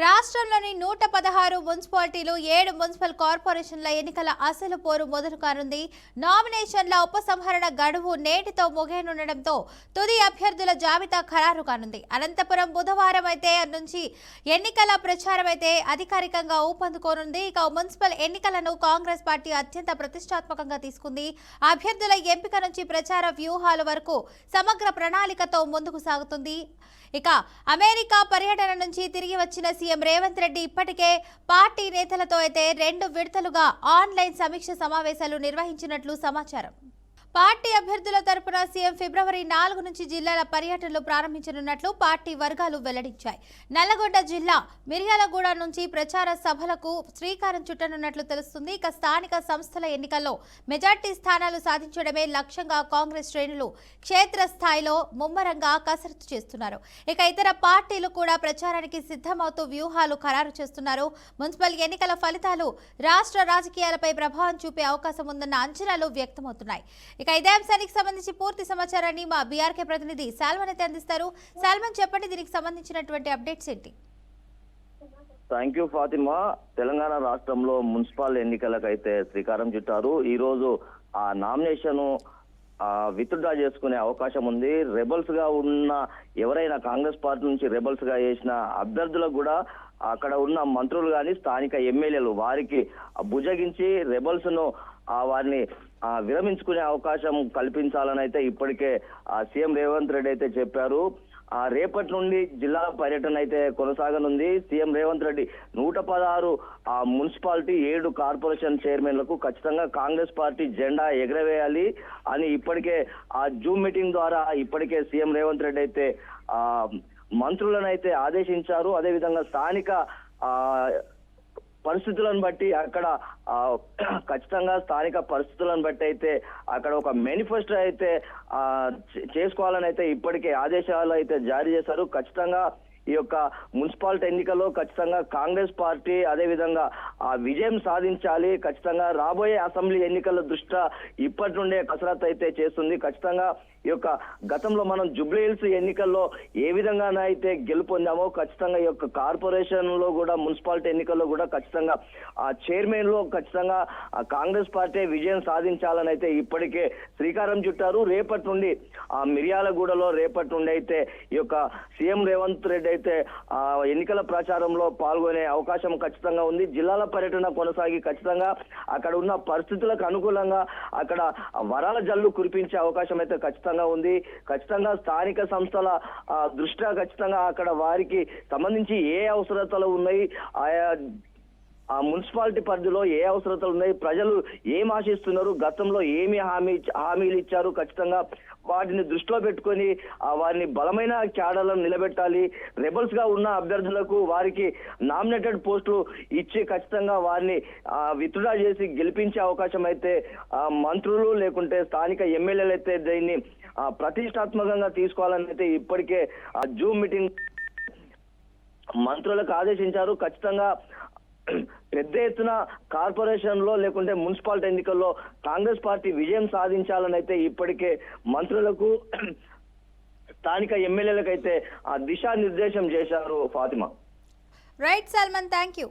రాష్ట్రంలోని 116 మున్సిపాలిటీలు 7 మున్సిపల్ కార్పొరేషన్ల ఎన్నికల అసలు పోరు మొదలు కానుంది. నామినేషన్ల ఉపసంహరణ గడువు నేటితో ముగియనుండటంతో తుది అభ్యర్థుల జాబితా ఖరారు కానుంది. అనంతపురం బుధవారం అయితే నుంచి ఎన్నికల ప్రచారం అయితే అధికారికంగా ఊపందుకోనుంది. ఇక మున్సిపల్ ఎన్నికలను కాంగ్రెస్ పార్టీ అత్యంత ప్రతిష్టాత్మకంగా తీసుకుంది. అభ్యర్థుల ఎంపిక నుంచి ప్రచార వ్యూహాల వరకు సమగ్ర ప్రణాళికతో ముందుకు సాగుతుంది. ఇక అమెరికా పర్యటన నుంచి తిరిగి వచ్చిన సీఎం రేవంత్ రెడ్డి ఇప్పటికే పార్టీ నేతలతో అయితే 2 విడతలుగా ఆన్లైన్ సమీక్ష సమావేశాలు నిర్వహించినట్లు సమాచారం. పార్టీ అభ్యర్థుల తరపున సీఎం ఫిబ్రవరి 4 నుంచి జిల్లాల పర్యటనలు ప్రారంభించనున్నట్లు పార్టీ వర్గాలు వెల్లడించాయి. నల్లగొండ జిల్లా మిర్యాలగూడ నుంచి ప్రచార సభలకు శ్రీకారం చుట్టనున్నట్లు తెలుస్తుంది. ఇక స్థానిక సంస్థల ఎన్నికల్లో మెజార్టీ స్థానాలు సాధించడమే లక్ష్యంగా కాంగ్రెస్ శ్రేణులు క్షేత్రస్థాయిలో ముమ్మరంగా కసరత్తు చేస్తున్నారు. ఇక ఇతర పార్టీలు కూడా ప్రచారానికి సిద్ధమవుతూ వ్యూహాలు ఖరారు చేస్తున్నారు. మున్సిపల్ ఎన్నికల ఫలితాలు రాష్ట్ర రాజకీయాలపై ప్రభావం చూపే అవకాశం ఉందన్న అంచనాలు వ్యక్తమవుతున్నాయి. ఇక ఇదే అంశానికి సంబంధించి పూర్తి సమాచారాన్ని మా బీఆర్కే ప్రతినిధి సాల్మన్ అయితే అందిస్తారు. సాల్మన్, చెప్పండి, దీనికి సంబంధించినటువంటి అప్డేట్స్ ఏంటి? Thank you Fatima. తెలంగాణ రాష్ట్రంలో మున్సిపల్ ఎన్నికలకైతే శ్రీకారం చుట్టారు. ఈ రోజు ఆ నామినేషన్ విత్డ్రా చేసుకునే అవకాశం ఉంది. రెబల్స్ గా ఉన్న ఎవరైనా కాంగ్రెస్ పార్టీ నుంచి రెబల్స్ గా చేసిన అభ్యర్థులకు కూడా అక్కడ ఉన్న మంత్రులు కానీ స్థానిక ఎమ్మెల్యేలు వారికి బుజగించి రెబల్స్ ను వారిని విరమించుకునే అవకాశం కల్పించాలని అయితే ఇప్పటికే సీఎం రేవంత్ రెడ్డి అయితే చెప్పారు. రేపటి నుండి జిల్లాల పర్యటన అయితే కొనసాగనుంది. CM Revanth Reddy 116 municipality 7 corporation చైర్మన్లకు ఖచ్చితంగా కాంగ్రెస్ పార్టీ జెండా ఎగరవేయాలి అని ఇప్పటికే జూమ్ మీటింగ్ ద్వారా ఇప్పటికే సీఎం రేవంత్ రెడ్డి అయితే మంత్రులను అయితే ఆదేశించారు. అదేవిధంగా స్థానిక పరిస్థితులను బట్టి అక్కడ ఖచ్చితంగా స్థానిక పరిస్థితులను బట్టి అయితే అక్కడ ఒక మేనిఫెస్టో అయితే చేసుకోవాలని అయితే ఇప్పటికే ఆదేశాలు అయితే జారీ చేశారు. ఖచ్చితంగా ఈ యొక్క మున్సిపాలిటీ ఎన్నికల్లో ఖచ్చితంగా కాంగ్రెస్ పార్టీ అదేవిధంగా విజయం సాధించాలి. ఖచ్చితంగా రాబోయే అసెంబ్లీ ఎన్నికల దృష్ట్యా ఇప్పటి నుండే కసరత్తు అయితే చేస్తుంది. ఖచ్చితంగా ఈ యొక్క గతంలో మనం జూబ్లీహిల్స్ ఎన్నికల్లో ఏ విధంగానైతే గెలుపొందామో ఖచ్చితంగా ఈ యొక్క కార్పొరేషన్ లో కూడా మున్సిపాలిటీ ఎన్నికల్లో కూడా ఖచ్చితంగా చైర్మన్ లో ఖచ్చితంగా కాంగ్రెస్ పార్టీ విజయం సాధించాలని అయితే ఇప్పటికే శ్రీకారం చుట్టారు. రేపటి నుండి మిర్యాలగూడలో రేపటి నుండి అయితే ఈ యొక్క సీఎం రేవంత్ రెడ్డి అయితే ఎన్నికల ప్రచారంలో పాల్గొనే అవకాశం ఖచ్చితంగా ఉంది. జిల్లాల పర్యటన కొనసాగి ఖచ్చితంగా అక్కడ ఉన్న పరిస్థితులకు అనుకూలంగా అక్కడ వరాల జల్లు కురిపించే అవకాశం అయితే ఖచ్చితంగా ఉంది. ఖచ్చితంగా స్థానిక సంస్థల దృష్ట్యా ఖచ్చితంగా అక్కడ వారికి సంబంధించి ఏ అవసరతలు ఉన్నాయి, ఆయా మున్సిపాలిటీ పరిధిలో ఏ అవసరతలు ఉన్నాయి, ప్రజలు ఏం ఆశిస్తున్నారు, గతంలో ఏమి హామీలు ఇచ్చారు, ఖచ్చితంగా వాటిని దృష్టిలో పెట్టుకొని వారిని బలమైన క్యాడర్లను నిలబెట్టాలి. రెబల్స్ గా ఉన్న అభ్యర్థులకు వారికి నామినేటెడ్ పోస్టులు ఇచ్చి ఖచ్చితంగా వారిని విత్డ్రా చేసి గెలిపించే అవకాశం అయితే మంత్రులు లేకుంటే స్థానిక ఎమ్మెల్యేలు అయితే దీన్ని ప్రతిష్టాత్మకంగా తీసుకోవాలని అయితే ఇప్పటికే జూమ్ మీటింగ్ మంత్రులకు ఆదేశించారు. ఖచ్చితంగా పెద్ద ఎత్తున కార్పొరేషన్ లో లేకుంటే మున్సిపాలిటీ ఎన్నికల్లో కాంగ్రెస్ పార్టీ విజయం సాధించాలని అయితే ఇప్పటికే మంత్రులకు స్థానిక ఎమ్మెల్యేలకు అయితే దిశానిర్దేశం చేశారు. Fatima. Right Salman, thank you.